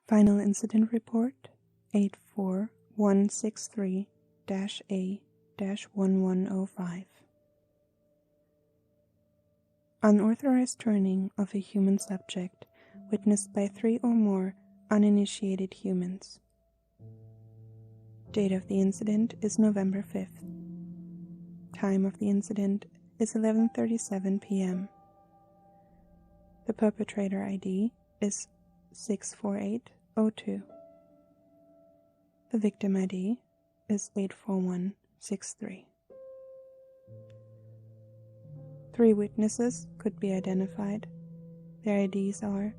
Final Incident Report 84163-A-1105. Unauthorized turning of a human subject witnessed by 3 or more uninitiated humans. Date of the incident is November 5th. Time of the incident is 11:37 p.m. The perpetrator ID is 64802. The victim ID is 84163. 3 witnesses could be identified. Their IDs are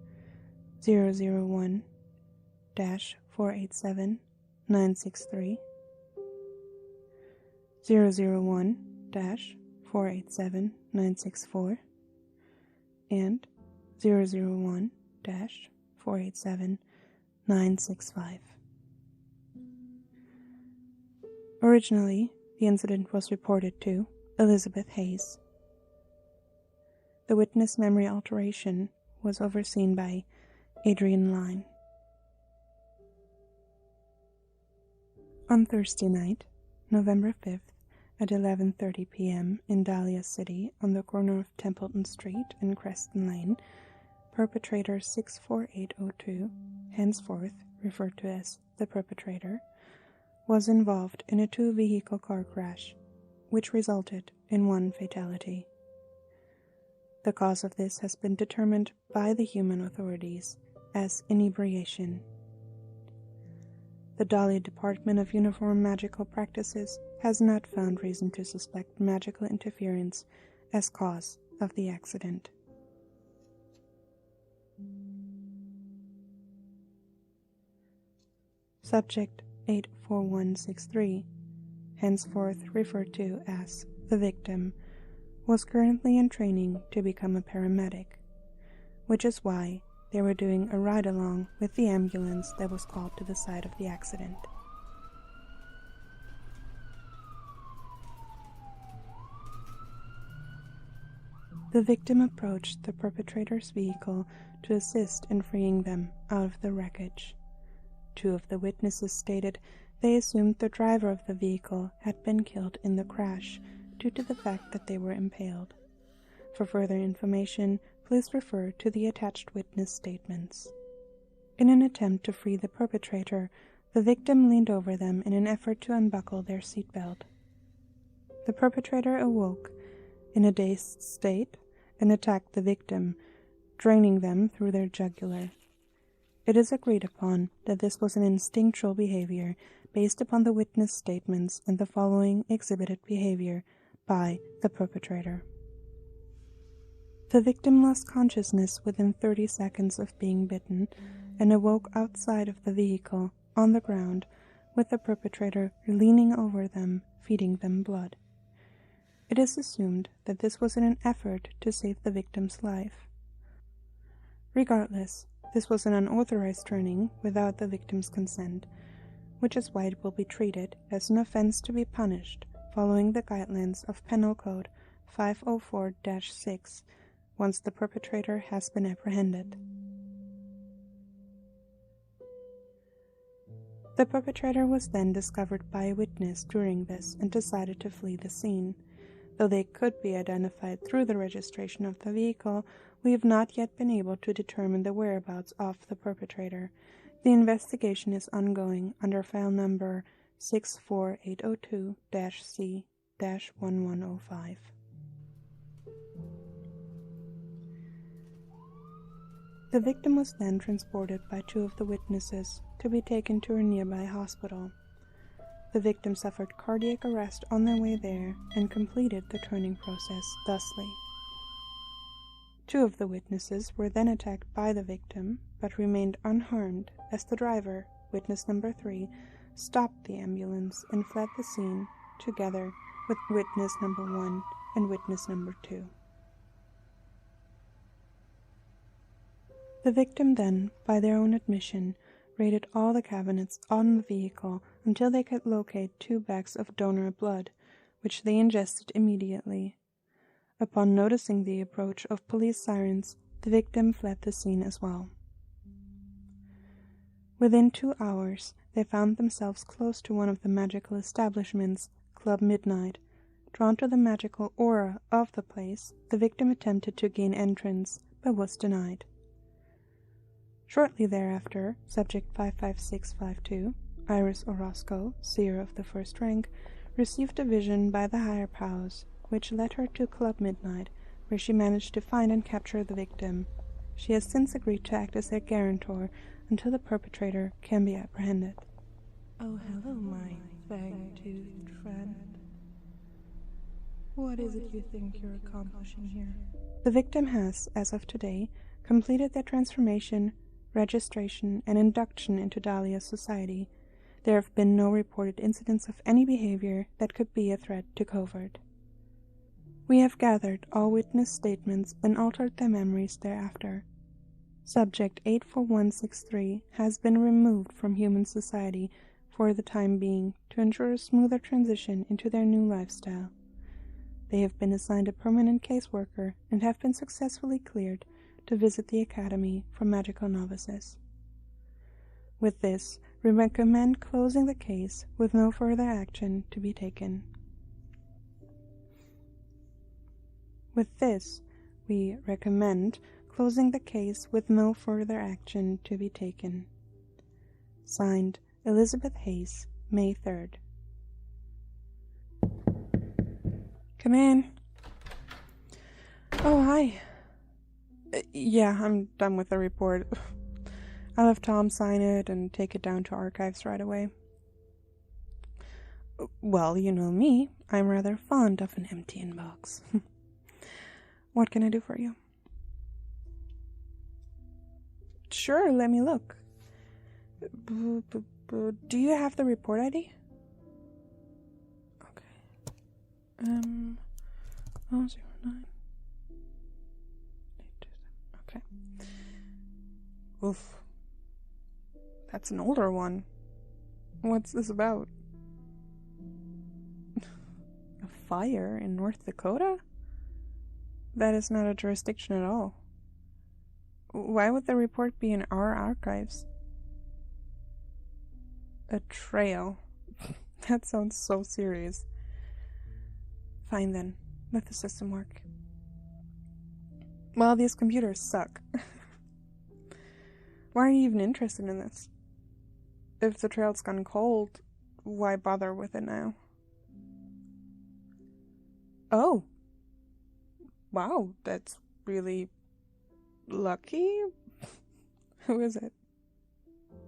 001-487-963, 001-487-964, and 001-487-965. Originally, the incident was reported to Elizabeth Hayes. The witness memory alteration was overseen by Adrian Line. On Thursday night, November 5th, at 11:30 p.m. in Dahlia City on the corner of Templeton Street and Creston Lane, perpetrator 64802, henceforth referred to as the perpetrator, was involved in a 2-vehicle car crash, which resulted in 1 fatality. The cause of this has been determined by the human authorities as inebriation. The Dahlia Department of Uniform Magical Practices has not found reason to suspect magical interference as cause of the accident. Subject 84163, henceforth referred to as the victim, was currently in training to become a paramedic, which is why they were doing a ride-along with the ambulance that was called to the site of the accident. The victim approached the perpetrator's vehicle to assist in freeing them out of the wreckage. 2 of the witnesses stated they assumed the driver of the vehicle had been killed in the crash due to the fact that they were impaled. For further information, please refer to the attached witness statements. In an attempt to free the perpetrator, the victim leaned over them in an effort to unbuckle their seatbelt. The perpetrator awoke in a dazed state and attacked the victim, draining them through their jugular. It is agreed upon that this was an instinctual behavior based upon the witness statements and the following exhibited behavior by the perpetrator. The victim lost consciousness within 30 seconds of being bitten and awoke outside of the vehicle on the ground with the perpetrator leaning over them, feeding them blood. It is assumed that this was in an effort to save the victim's life. Regardless, this was an unauthorized turning without the victim's consent, which is why it will be treated as an offense to be punished following the guidelines of Penal Code 504-6 once the perpetrator has been apprehended. The perpetrator was then discovered by a witness during this and decided to flee the scene. Though they could be identified through the registration of the vehicle, we have not yet been able to determine the whereabouts of the perpetrator. The investigation is ongoing under file number 64802-C-1105. The victim was then transported by 2 of the witnesses to be taken to a nearby hospital. The victim suffered cardiac arrest on their way there and completed the turning process thusly. 2 of the witnesses were then attacked by the victim, but remained unharmed as the driver, witness number 3, stopped the ambulance and fled the scene together with witness number 1 and witness number 2. The victim then, by their own admission, raided all the cabinets on the vehicle until they could locate 2 bags of donor blood, which they ingested immediately. Upon noticing the approach of police sirens, the victim fled the scene as well. Within 2 hours, they found themselves close to one of the magical establishments, Club Midnight. Drawn to the magical aura of the place, the victim attempted to gain entrance, but was denied. Shortly thereafter, Subject 55652, Iris Orozco, seer of the first rank, received a vision by the higher powers, which led her to Club Midnight, where she managed to find and capture the victim. She has since agreed to act as their guarantor until the perpetrator can be apprehended. Oh, hello, my fang-toothed friend. What is it you think you're accomplishing here? The victim has, as of today, completed their transformation, registration, and induction into Dahlia's society. There have been no reported incidents of any behavior that could be a threat to Covert. We have gathered all witness statements and altered their memories thereafter. Subject 84163 has been removed from human society for the time being to ensure a smoother transition into their new lifestyle. They have been assigned a permanent caseworker and have been successfully cleared to visit the Academy for Magical Novices. With this, we recommend closing the case with no further action to be taken. With this, we recommend closing the case with no further action to be taken. Signed, Elizabeth Hayes, May 3rd. Come in. Oh, hi. Yeah, I'm done with the report. I'll have Tom sign it and take it down to archives right away. Well, you know me. I'm rather fond of an empty inbox. What can I do for you? Sure, let me look. Do you have the report ID? Okay. 009. Okay. Oof. That's an older one. What's this about? A fire in North Dakota? That is not a jurisdiction at all. Why would the report be in our archives? A trail. That sounds so serious. Fine then. Let the system work. Well, these computers suck. Why are you even interested in this? If the trail's gone cold, why bother with it now? Oh. Wow, that's really lucky. Who is it?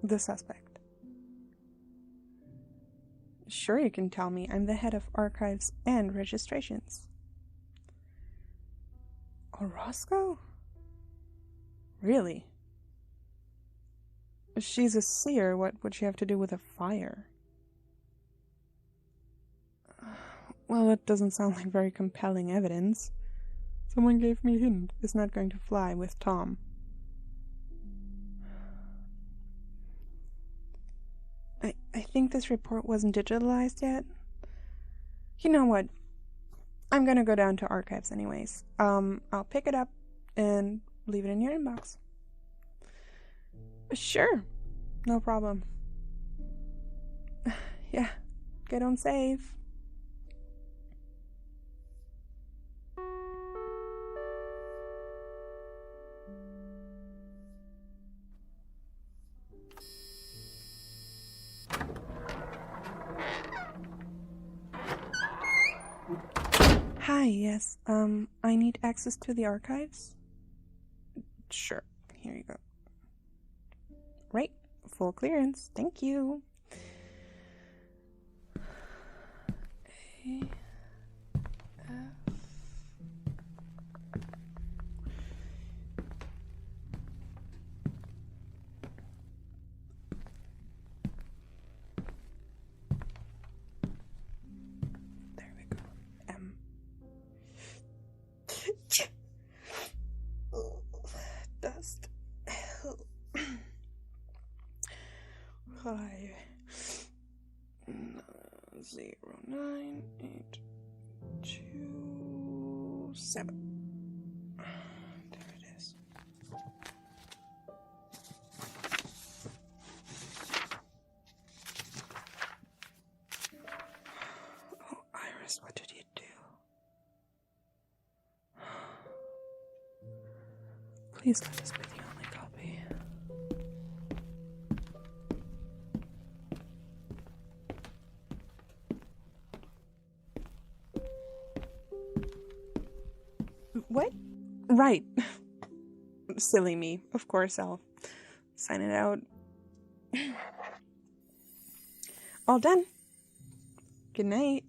The suspect. Sure, you can tell me. I'm the head of archives and registrations. Orozco? Really? She's a seer. What would she have to do with a fire? Well, it doesn't sound like very compelling evidence. Someone gave me a hint. It's not going to fly with Tom. I think this report wasn't digitalized yet. You know what? I'm gonna go down to archives anyways. I'll pick it up and leave it in your inbox. Sure. No problem. Yeah. Get on safe. Hi, yes, I need access to the archives? Sure, here you go. Right, full clearance, thank you. A, F. There we go. M. Dust. 5 0 9 8 2 7. There it is. Please let this be the only copy. What? Right. Silly me. Of course I'll sign it out. All done. Good night.